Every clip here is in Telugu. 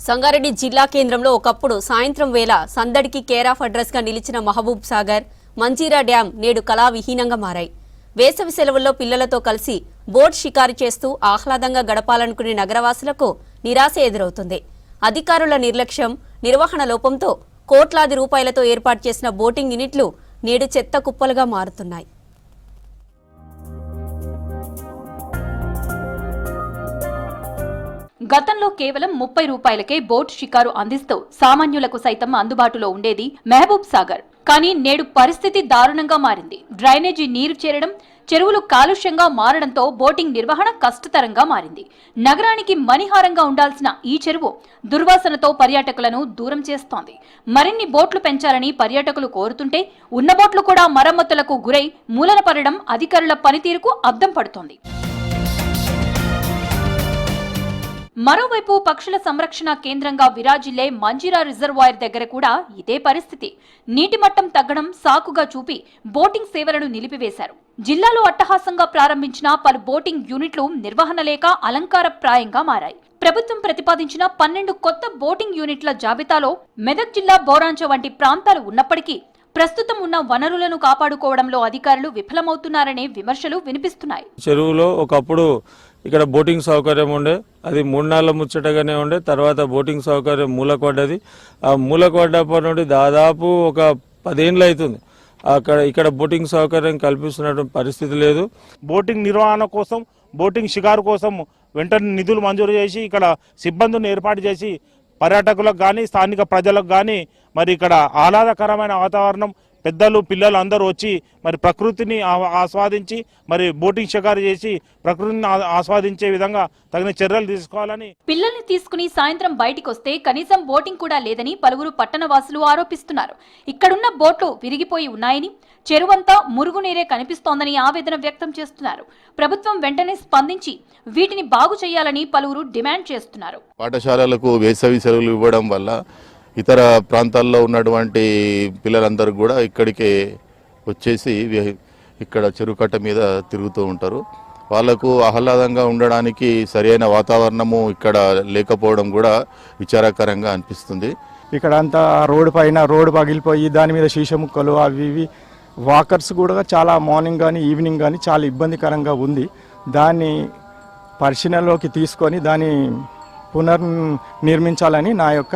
సంగారెడ్డి జిల్లా కేంద్రంలో ఒకప్పుడు సాయంత్రం వేళ సందడికి కేర్ ఆఫ్ అడ్రస్ గా నిలిచిన మహబూబ్ సాగర్, మంజీరా డ్యాం నేడు కళావిహీనంగా మారాయి. వేసవి సెలవుల్లో పిల్లలతో కలిసి బోట్ షికారు చేస్తూ ఆహ్లాదంగా గడపాలనుకునే నగరవాసులకు నిరాశ ఎదురవుతుంది. అధికారుల నిర్లక్ష్యం, నిర్వహణ లోపంతో కోట్లాది రూపాయలతో ఏర్పాటు చేసిన బోటింగ్ యూనిట్లు నేడు చెత్త కుప్పలుగా మారుతున్నాయి. గతంలో కేవలం 30 రూపాయలకే బోట్ షికారు అందిస్తూ సామాన్యులకు సైతం అందుబాటులో ఉండేది మహబూబ్ సాగర్. కానీ నేడు పరిస్థితి దారుణంగా మారింది. డ్రైనేజీ నీరు చేరడం, చెరువులు కాలుష్యంగా మారడంతో బోటింగ్ నిర్వహణ కష్టతరంగా మారింది. నగరానికి మణిహారంగా ఉండాల్సిన ఈ చెరువు దుర్వాసనతో పర్యాటకులను దూరం చేస్తోంది. మరిన్ని బోట్లు పెంచాలని పర్యాటకులు కోరుతుంటే ఉన్న బోట్లు కూడా మరమ్మతులకు గురై మూలన పడడం అధికారుల పనితీరుకు అద్దం పడుతోంది. మరోవైపు పక్షుల సంరక్షణ కేంద్రంగా విరాజిల్లే మంజీరా రిజర్వాయర్ దగ్గర కూడా ఇదే పరిస్థితి. నీటి మట్టం తగ్గడం సాకుగా చూపి బోటింగ్ సేవలను నిలిపివేశారు. జిల్లాలో అట్టహాసంగా ప్రారంభించిన పలు బోటింగ్ యూనిట్లు నిర్వహణ లేక అలంకారప్రాయంగా మారాయి. ప్రభుత్వం ప్రతిపాదించిన 12 కొత్త బోటింగ్ యూనిట్ల జాబితాలో మెదక్ జిల్లా బోరాంచ వంటి ప్రాంతాలు ఉన్నప్పటికీ ప్రస్తుతం ఉన్న వనరులను కాపాడుకోవడంలో అధికారులు విఫలమవుతున్నారనే విమర్శలు వినిపిస్తున్నాయి. చెరువులో ఒకప్పుడు ఇక్కడ బోటింగ్ సౌకర్యం ఉండే, అది 3 నెలల ముచ్చటగానే ఉండే. తర్వాత బోటింగ్ సౌకర్యం మూలకు పడ్డది. ఆ మూలకు పడ్డప్పటి నుండి దాదాపు ఒక 10 ఏళ్ళు అవుతుంది. ఇక్కడ బోటింగ్ సౌకర్యం కల్పిస్తున్నటువంటి పరిస్థితి లేదు. బోటింగ్ నిర్వహణ కోసం, బోటింగ్ షికారు కోసం వెంటనే నిధులు మంజూరు చేసి ఇక్కడ సిబ్బందిని ఏర్పాటు చేసి పర్యాటకులకు కానీ స్థానిక ప్రజలకు కానీ మరి ఇక్కడ ఆహ్లాదకరమైన వాతావరణం, పెద్దలు పిల్లలు అందరూ వచ్చి మరి ప్రకృతిని ఆస్వాదించి మరి బోటింగ్ షికారు చేసి ప్రకృతిని ఆస్వాదించే విధంగా తగిన చర్యలు తీసుకోవాలని. పిల్లల్ని తీసుకుని సాయంత్రం బయటికి వస్తే కనీసం బోటింగ్ కూడా లేదని పలువురు పట్టణవాసులు ఆరోపిస్తున్నారు. ఇక్కడున్న బోట్లు విరిగిపోయి ఉన్నాయని, చెరువంతా మురుగునీరే కనిపిస్తోందని ఆవేదన వ్యక్తం చేస్తున్నారు. ప్రభుత్వం వెంటనే స్పందించి వీటిని బాగు చేయాలని పలువురు డిమాండ్ చేస్తున్నారు. పాఠశాలలకు వేసవి సెలవులు ఇవ్వడం వల్ల ఇతర ప్రాంతాల్లో ఉన్నటువంటి పిల్లలందరూ కూడా ఇక్కడికే వచ్చేసి ఇక్కడ చెరువుకట్ట మీద తిరుగుతూ ఉంటారు. వాళ్లకు ఆహ్లాదంగా ఉండడానికి సరైన వాతావరణము ఇక్కడ లేకపోవడం కూడా విచారకరంగా అనిపిస్తుంది. ఇక్కడ అంతా రోడ్డు పైన రోడ్డు పగిలిపోయి దాని మీద శీషముక్కలు అవి ఇవి వాకర్స్ కూడా చాలా మార్నింగ్ కానీ ఈవినింగ్ కానీ చాలా ఇబ్బందికరంగా ఉంది. దాన్ని పరిశీలనలోకి తీసుకొని దాన్ని పునర్నిర్మించాలని నా యొక్క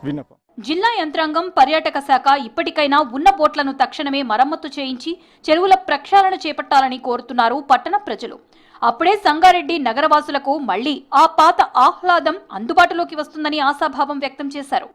విన్నపం. జిల్లా యంత్రాంగం, పర్యాటక శాఖ ఇప్పటికైనా ఉన్న బోట్లను తక్షణమే మరమ్మతు చేయించి చెరువుల ప్రక్షాళన చేపట్టాలని కోరుతున్నారు పట్టణ ప్రజలు. అప్పుడే సంగారెడ్డి నగరవాసులకు మళ్లీ ఆ పాత ఆహ్లాదం అందుబాటులోకి వస్తుందని ఆశాభావం వ్యక్తం చేశారు.